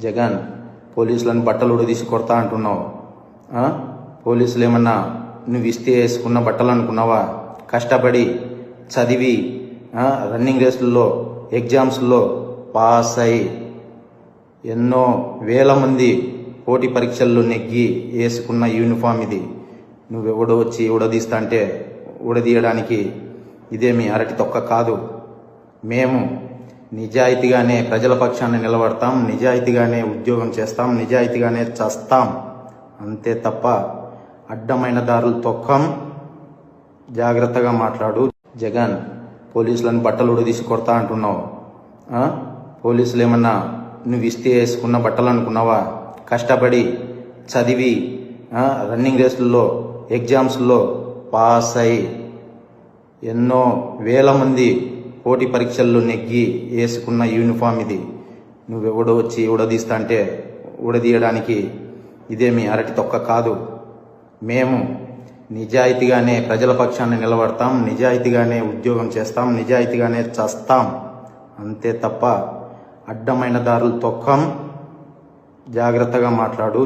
జగన్ పోలీసులను బట్టలు ఉడదీసి కొడతా అంటున్నావు. పోలీసులు ఏమన్నా నువ్వు ఇస్తే వేసుకున్న బట్టలు అనుకున్నావా? కష్టపడి చదివి రన్నింగ్ రేసుల్లో ఎగ్జామ్స్లో పాస్ అయి ఎన్నో వేల మంది పోటీ పరీక్షల్లో నెగ్గి వేసుకున్న యూనిఫామ్ ఇది. నువ్వెవడో వచ్చి ఉడదీస్తా అంటే ఉడదీయడానికి ఇదేమి అరటి తొక్క కాదు. మేము నిజాయితీగానే ప్రజల పక్షాన్ని నిలబడతాం, నిజాయితీగానే ఉద్యోగం చేస్తాం, నిజాయితీగానే చస్తాం. అంతే తప్ప అడ్డమైన దారులు తొక్కం. జాగ్రత్తగా మాట్లాడు. జగన్ పోలీసులను బట్టలు ఉడదీసి కొడతా అంటున్నావు. పోలీసులు ఏమన్నా నువ్వు ఇస్తే వేసుకున్న బట్టలు అనుకున్నావా? కష్టపడి చదివి రన్నింగ్ రేసుల్లో ఎగ్జామ్స్లో పాస్ అయి ఎన్నో వేల మంది పోటీ పరీక్షల్లో నెగ్గి వేసుకున్న యూనిఫామ్ ఇది. నువ్వెవడో వచ్చి ఉడదీస్తా అంటే ఉడదీయడానికి ఇదేమి అరటి తొక్క కాదు. మేము నిజాయితీగానే ప్రజల పక్షాన్ని నిలబడతాం, నిజాయితీగానే ఉద్యోగం చేస్తాం, నిజాయితీగానే చస్తాం. అంతే తప్ప అడ్డమైన దారులు తొక్కం. జాగ్రత్తగా మాట్లాడు.